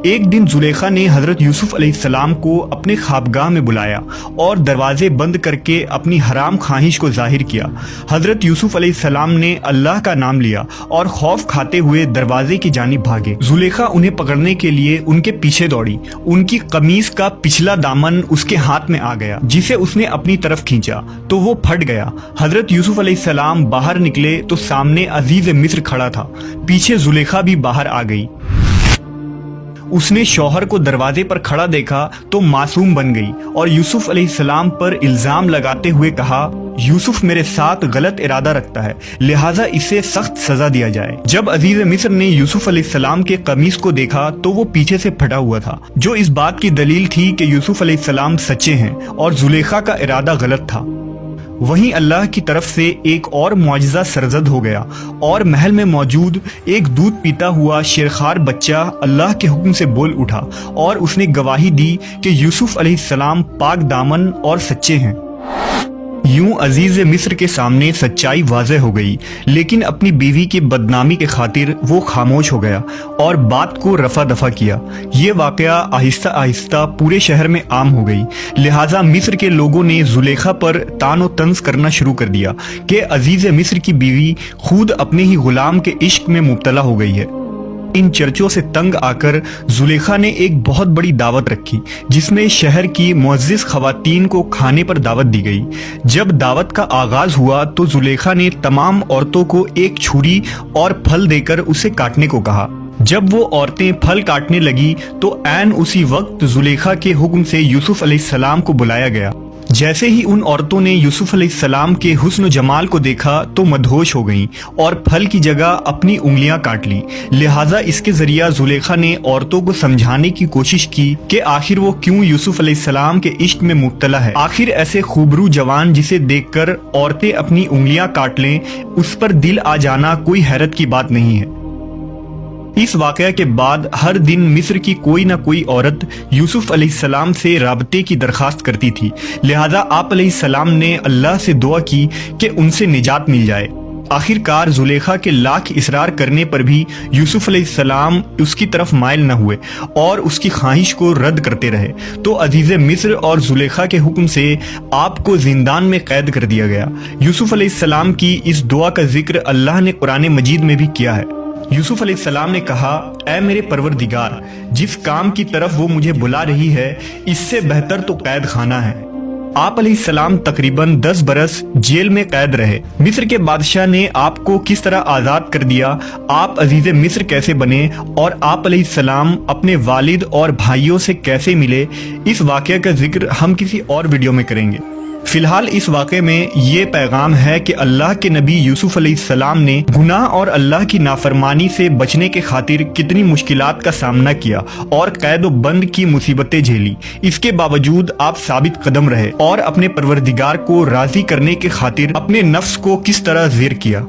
ایک دن زلیخا نے حضرت یوسف علیہ السلام کو اپنے خوابگاہ میں بلایا اور دروازے بند کر کے اپنی حرام خواہش کو ظاہر کیا۔ حضرت یوسف علیہ السلام نے اللہ کا نام لیا اور خوف کھاتے ہوئے دروازے کی جانب بھاگے۔ زلیخا انہیں پکڑنے کے لیے ان کے پیچھے دوڑی۔ ان کی قمیص کا پچھلا دامن اس کے ہاتھ میں آ گیا، جسے اس نے اپنی طرف کھینچا تو وہ پھٹ گیا۔ حضرت یوسف علیہ السلام باہر نکلے تو سامنے عزیز مصر کھڑا تھا۔ پیچھے زلیخا بھی باہر آ گئی۔ اس نے شوہر کو دروازے پر کھڑا دیکھا تو معصوم بن گئی اور یوسف علیہ السلام پر الزام لگاتے ہوئے کہا، یوسف میرے ساتھ غلط ارادہ رکھتا ہے، لہٰذا اسے سخت سزا دیا جائے۔ جب عزیز مصر نے یوسف علیہ السلام کے قمیص کو دیکھا تو وہ پیچھے سے پھٹا ہوا تھا، جو اس بات کی دلیل تھی کہ یوسف علیہ السلام سچے ہیں اور زلیخا کا ارادہ غلط تھا۔ وہیں اللہ کی طرف سے ایک اور معجزہ سرزد ہو گیا اور محل میں موجود ایک دودھ پیتا ہوا شیرخوار بچہ اللہ کے حکم سے بول اٹھا اور اس نے گواہی دی کہ یوسف علیہ السلام پاک دامن اور سچے ہیں۔ یوں عزیز مصر کے سامنے سچائی واضح ہو گئی، لیکن اپنی بیوی کی بدنامی کے خاطر وہ خاموش ہو گیا اور بات کو رفع دفع کیا۔ یہ واقعہ آہستہ آہستہ پورے شہر میں عام ہو گئی، لہٰذا مصر کے لوگوں نے زلیخا پر طعن و طنز کرنا شروع کر دیا کہ عزیز مصر کی بیوی خود اپنے ہی غلام کے عشق میں مبتلا ہو گئی ہے۔ ان چرچوں سے تنگ آ کر زلیخا نے ایک بہت بڑی دعوت رکھی، جس میں شہر کی معزز خواتین کو کھانے پر دعوت دی گئی۔ جب دعوت کا آغاز ہوا تو زلیخا نے تمام عورتوں کو ایک چھری اور پھل دے کر اسے کاٹنے کو کہا۔ جب وہ عورتیں پھل کاٹنے لگی تو عین اسی وقت زلیخا کے حکم سے یوسف علیہ السلام کو بلایا گیا۔ جیسے ہی ان عورتوں نے یوسف علیہ السلام کے حسن و جمال کو دیکھا تو مدہوش ہو گئیں اور پھل کی جگہ اپنی انگلیاں کاٹ لی۔ لہٰذا اس کے ذریعہ زلیخا نے عورتوں کو سمجھانے کی کوشش کی کہ آخر وہ کیوں یوسف علیہ السلام کے عشق میں مبتلا ہے۔ آخر ایسے خوبرو جوان جسے دیکھ کر عورتیں اپنی انگلیاں کاٹ لیں، اس پر دل آ جانا کوئی حیرت کی بات نہیں ہے۔ اس واقعہ کے بعد ہر دن مصر کی کوئی نہ کوئی عورت یوسف علیہ السلام سے رابطے کی درخواست کرتی تھی، لہذا آپ علیہ السلام نے اللہ سے دعا کی کہ ان سے نجات مل جائے۔ آخر کار زلیخا کے لاکھ اصرار کرنے پر بھی یوسف علیہ السلام اس کی طرف مائل نہ ہوئے اور اس کی خواہش کو رد کرتے رہے، تو عزیز مصر اور زلیخا کے حکم سے آپ کو زندان میں قید کر دیا گیا۔ یوسف علیہ السلام کی اس دعا کا ذکر اللہ نے قرآن مجید میں بھی کیا ہے۔ یوسف علیہ السلام نے کہا، اے میرے پروردگار، جس کام کی طرف وہ مجھے بلا رہی ہے اس سے بہتر تو قید خانہ ہے۔ آپ علیہ السلام تقریباً 10 برس جیل میں قید رہے۔ مصر کے بادشاہ نے آپ کو کس طرح آزاد کر دیا، آپ عزیز مصر کیسے بنے اور آپ علیہ السلام اپنے والد اور بھائیوں سے کیسے ملے، اس واقعہ کا ذکر ہم کسی اور ویڈیو میں کریں گے۔ فی الحال اس واقعے میں یہ پیغام ہے کہ اللہ کے نبی یوسف علیہ السلام نے گناہ اور اللہ کی نافرمانی سے بچنے کے خاطر کتنی مشکلات کا سامنا کیا اور قید و بند کی مصیبتیں جھیلی۔ اس کے باوجود آپ ثابت قدم رہے اور اپنے پروردگار کو راضی کرنے کے خاطر اپنے نفس کو کس طرح زیر کیا۔